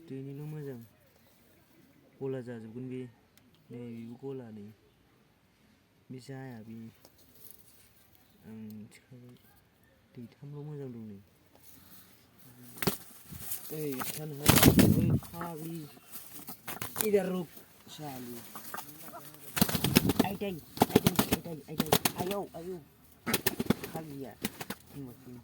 दैनिल' मोजां गला जाजोबगोन बे नै बेबो गला नै बे जाया बे आं मिथिखाबाय दैथामल' मोजां दं नै ओइ सानहा ओइ फाग्लि इधर रुक सालु आइदै आयौ फाग्लिया बुंबासै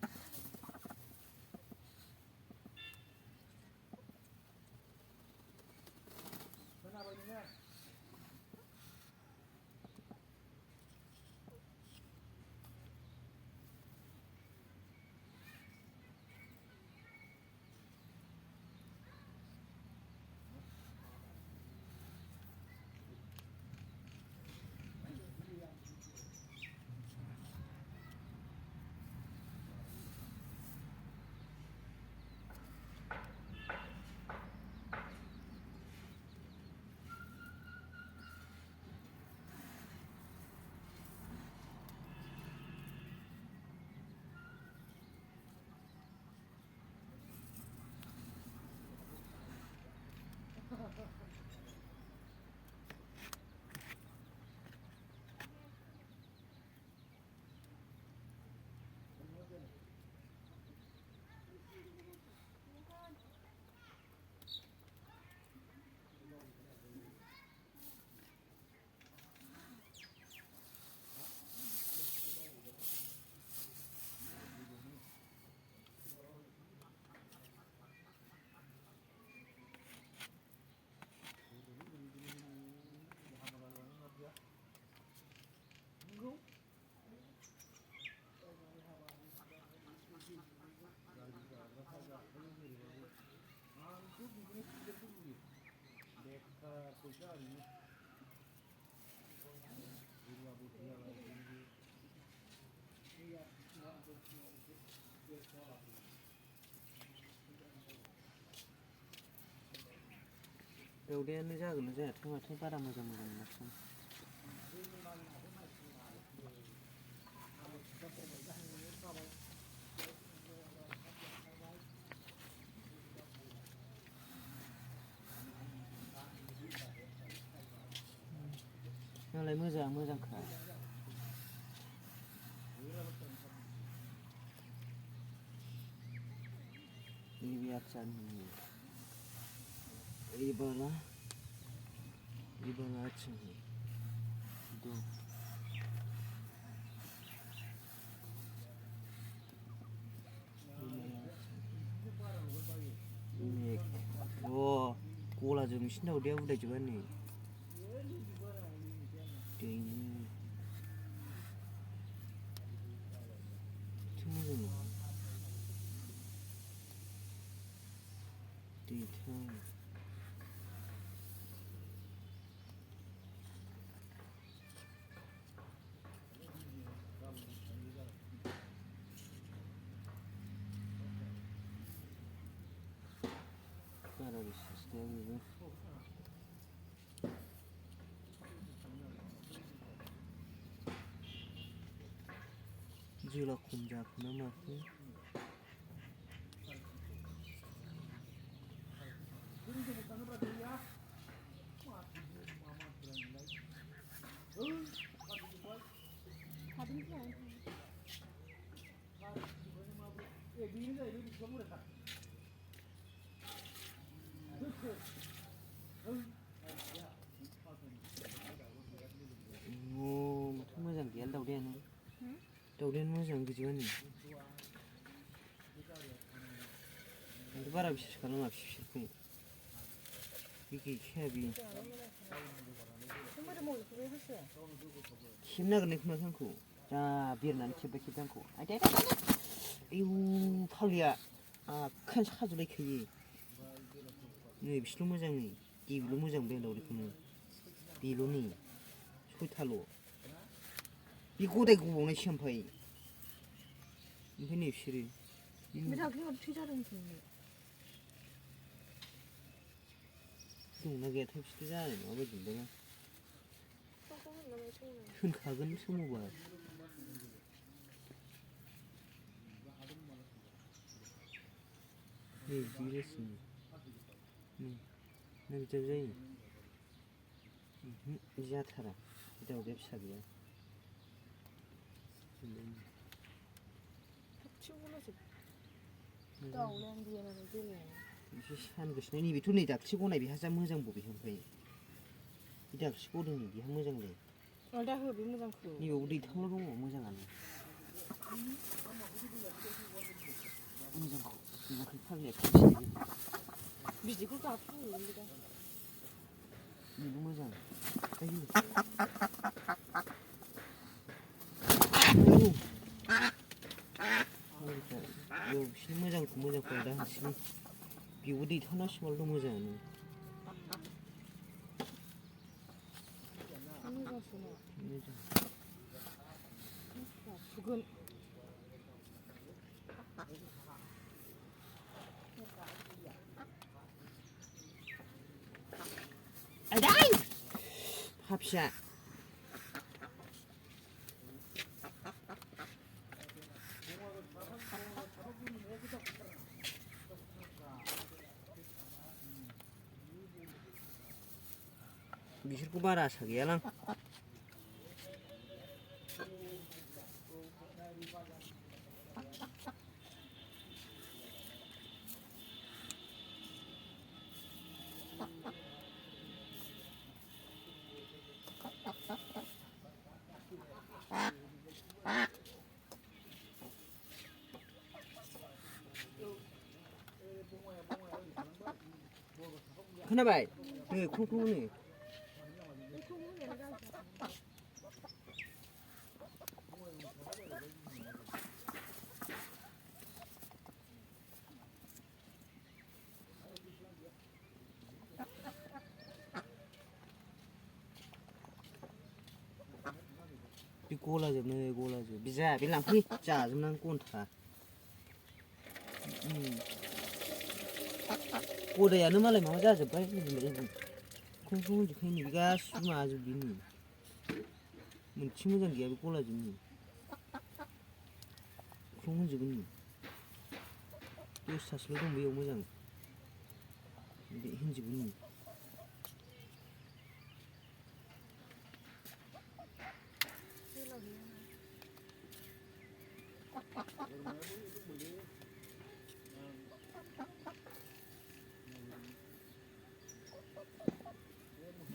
दावदैयानो जागोन ना जायाथाय माथो बारा मोजां मोनाखै नालाय मोजांखा ini acan ibala acan itu ini oh gula जों बिसिनि दावदैया उदायजोबा नै दैनि दैथां बारा बिसेस गैया बेबो जोला खम जाखो ना माखो माथो मोजां गैया दावदैयानो मोजां गैजोबानो बारा बिसेस खालामा बिसोरखौ बे गैखाया बे खेबनो नागिरनाय खोमा आंखौ जा बिरनानै खेबबाय आंखौ आयौ फाग्लिया आखायानो साजोबलायखायो नै बिसोरल' मोजां नै गिबिल' मोजां बे दावदैखौनो बेल' नै सयथाल' बे गदाय गबावनायसो ओमफ्राय नै बिसोरो दंना गैयाथाय बिसोर जानाय माबायदि मोनदों होनखागोन सोमावबा बिदि रोसोमनि बिदियाव जायो जाथारा दाउदै फिसा गैया एसे सानगोसोनाय नैबेथ' नै दाख्लि गनाय बेहा जा मोजां बबे ओमफ्राय बे दाख्लि गदों नै बेहा मोजांलै दा हो बे मोजांखौ नैबाव दैथांल' दङ मोजाङानो मोजांखौ नुवाखै फाग्लिया फिसियो बिदिखौ गाबहोयो दा बेबो मोजां आयु बेयाव बिसोरनि मोजांखौ दा हारसिं बेयावबो दैथावनासिमाल' मोजाङानो मोजां सुगोन आयदै फाफिया बिसोरखौ बारा आसा गैयालां खोनाबाय नै ख्लं ख्लं होनो बे गलाजोब बे जा बे लांफै जाजोबनानै गन्था गदायानो मालाय माबा जाजोब्बाय ख्लं ख्लं होनजोबखायो नै बे गासिबो माबाजोब नै मोनसे मोजां गैया बे गलाजोब नै ख्लं होनजोबो नै दसथासोल' दं बेयाव मोजां बे होनजोबो नै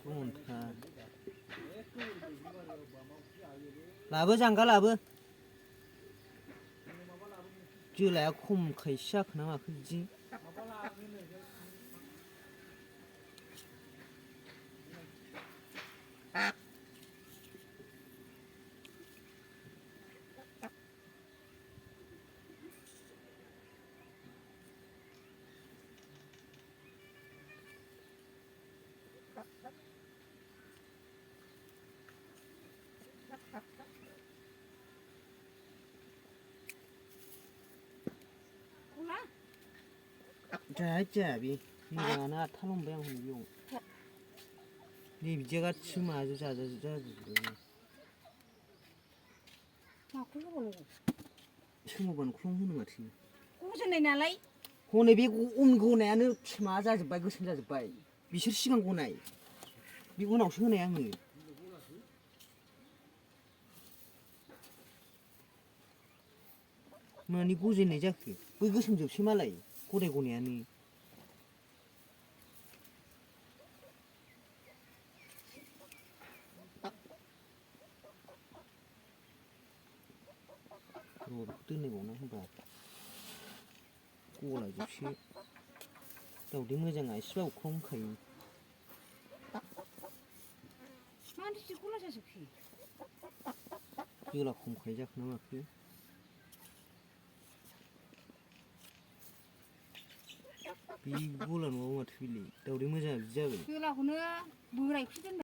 गन्था लाबो जांगा लाबो जोलाया खमखायसो जाखो ना माखो बिदि जाया बे मोजाङानो आठथा हमबाय आं बेयाव नै बिदिया गासिबो माजों जाजोबो माखौ होबावनांगौ सोमावबानो ख्लं होनो माथो गजोननाय नालाय हनै बे उन गनायानो माबा जाजोब्बाय गोसोम जाजोब्बाय बिसोर सिगां गनाय बे उनावसो होनाय आङो मानि गजेननाय जाखो बै गोसोमजोबसै मालाय गदाय गनायानो र' बेखौ दोनलायबावना होबा गलाजोबसो दाउदै मोजाङा एसेबाबो ख्लं होखायो मानो बिदि गला जाजोबखो जोला खमखाय जाखो ना माखो बे गला नङाबा माथो बेलाय दाउदै मोजाङा बिदि जाबाय जोलाखौनो बोरायखौसो दोनबाय